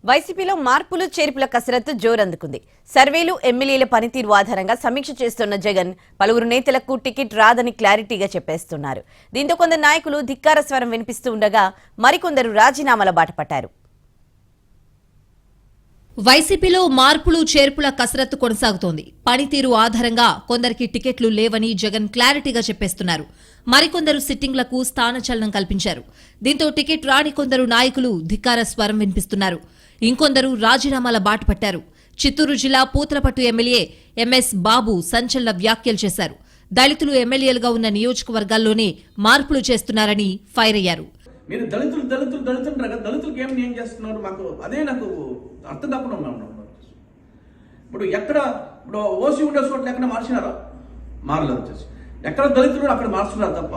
వైసీపీలో మార్పులు చేర్పుల కసరత్తు జోరందుకుంది. సర్వేలు ఎమ్మెల్యేల పనితీరు ఆధారంగా సమీక్ష చేస్తున్న జగన్ పలువురు నేతలకు టికెట్ రాదని క్లారిటీగా చెప్పేస్తున్నారు. దీంతో కొందరు నాయకులు ధిక్కార స్వరం వినిపిస్తూ ఉండగా మరికొందరు రాజీనామాల బాట పట్టారు. వైసీపీలో మార్పులు చేర్పుల కసరత్తు కొనసాగుతోంది. పనితీరు ఆధారంగా కొందరికి టికెట్లు లేవని జగన్ క్లారిటీగా చెప్పేస్తున్నారు. మరికొందరు సిట్టింగ్లకు స్థానచలనం కల్పించారు. దీంతో టికెట్ రాని కొందరు నాయకులు ధిక్కార స్వరం వినిపిస్తున్నారు. ఇంకొందరు రాజీనామాల బాట పట్టారు. చిత్తూరు జిల్లా పూతలపట్టు ఎమ్మెల్యే ఎంఎస్ బాబు సంచలన వ్యాఖ్యలు చేశారు. దళితులు ఎమ్మెల్యేలుగా ఉన్న నియోజకవర్గాల్లోనే మార్పులు చేస్తున్నారని ఫైర్ అయ్యారు. మీరు దళితులకు ఏం చేస్తున్నారు? మాకు అదే నాకు అర్థం కాకుండా ఉన్నాను. ఇప్పుడు ఓసీ ఉండే చోట్ల ఎక్కడ మార్చినారా? మారలేదు. వచ్చేసి ఎక్కడ దళితులు అక్కడ మార్చున్నారు తప్ప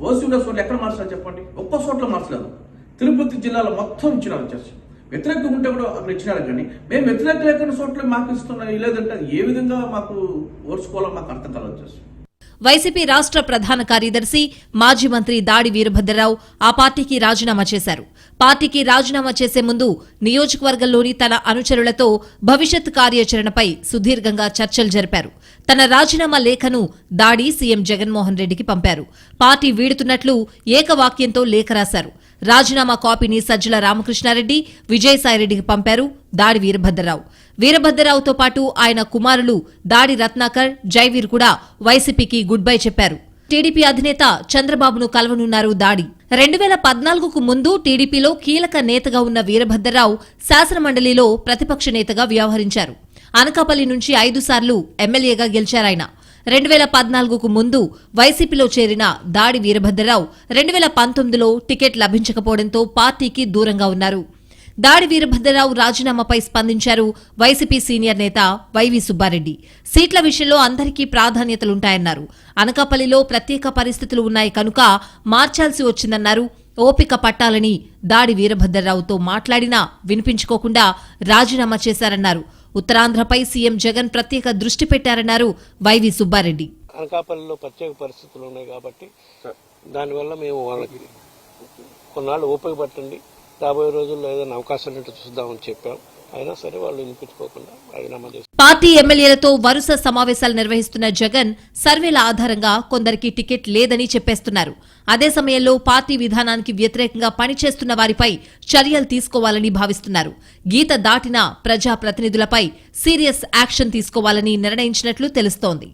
ఓసీ ఉండే చోట్ల ఎక్కడ మార్చినారు చెప్పండి? ఒక్క చోట్ల మార్చలేదు. తిరుపతి జిల్లాలో మొత్తం ఇచ్చినారు. వచ్చేసి వ్యతిరేకంగా ఉంటే కూడా అక్కడ ఇచ్చినారు. కానీ మేము వ్యతిరేక లేకుండా చోట్ల మాకు ఇస్తున్నాం. లేదంటే ఏ విధంగా మాకు ఓర్చుకోవాలో మాకు అర్థం కాలేదు. వచ్చేసి వైసీపీ రాష్ట్ర ప్రధాన కార్యదర్శి మాజీ మంత్రి దాడి వీరభద్రరావు ఆ పార్టీకి రాజీనామా చేశారు. పార్టీకి రాజీనామా చేసే ముందు నియోజకవర్గంలోని తన అనుచరులతో భవిష్యత్ కార్యాచరణపై సుదీర్ఘంగా చర్చలు జరిపారు. తన రాజీనామా లేఖను దాడి సీఎం జగన్మోహన్ రెడ్డికి పంపారు. పార్టీ వీడుతున్నట్లు ఏకవాక్యంతో లేఖ రాశారు. రాజీనామా కాపీని సజ్జల రామకృష్ణారెడ్డి, విజయసాయిరెడ్డికి పంపారు దాడి వీరభద్రరావు. వీరభద్రరావుతో పాటు ఆయన కుమారులు దాడి రత్నాకర్, జైవీర్ కూడా వైసీపీకి గుడ్ బై చెప్పారు. టీడీపీ అధినేత చంద్రబాబును కలవనున్నారు దాడి. 2014కు ముందు టీడీపీలో కీలక నేతగా ఉన్న వీరభద్రరావు శాసనమండలిలో ప్రతిపక్ష నేతగా వ్యవహరించారు. అనకాపల్లి నుంచి 5 సార్లు ఎమ్మెల్యేగా గెలిచారాయన. 2014కు ముందు వైసీపీలో చేరిన దాడి వీరభద్రరావు 2019లో టికెట్ లభించకపోవడంతో పార్టీకి దూరంగా ఉన్నారు. దాడి వీరభద్రరావు రాజీనామాపై స్పందించారు వైసీపీ సీనియర్ నేత వైవి సుబ్బారెడ్డి. సీట్ల విషయంలో అందరికీ ప్రాధాన్యతలుంటాయన్నారు. అనకాపల్లిలో ప్రత్యేక పరిస్థితులు ఉన్నాయి కనుక మార్చాల్సి వచ్చిందన్నారు. ఓపిక పట్టాలని దాడి వీరభద్రరావుతో మాట్లాడినా వినిపించుకోకుండా రాజీనామా చేశారన్నారు. ఉత్తరాంధ్రపై సీఎం జగన్ ప్రత్యేక దృష్టి పెట్టారన్నారు వైవి సుబ్బారెడ్డి. అనకాపల్లిలో ప్రత్యేక పరిస్థితులు ఉన్నాయి కాబట్టి దానివల్ల మేము వాళ్ళకి కొన్నాళ్ళు ఓపిక పట్టండి, రాబోయే రోజుల్లో ఏదైనా అవకాశం ఉంటే చూద్దామని చెప్పాం. అయినా సరే వాళ్ళు వినిపించుకోకుండా రాజీనామా చేశారు. పార్టీ ఎమ్మెల్యేలతో వరుస సమావేశాలు నిర్వహిస్తున్న జగన్ సర్వేల ఆధారంగా కొందరికి టికెట్ లేదని చెప్పేస్తున్నారు. అదే సమయంలో పార్టీ విధానానికి వ్యతిరేకంగా పనిచేస్తున్న వారిపై చర్యలు తీసుకోవాలని భావిస్తున్నారు. గీత దాటిన ప్రజాప్రతినిధులపై సీరియస్ యాక్షన్ తీసుకోవాలని నిర్ణయించినట్లు తెలుస్తోంది.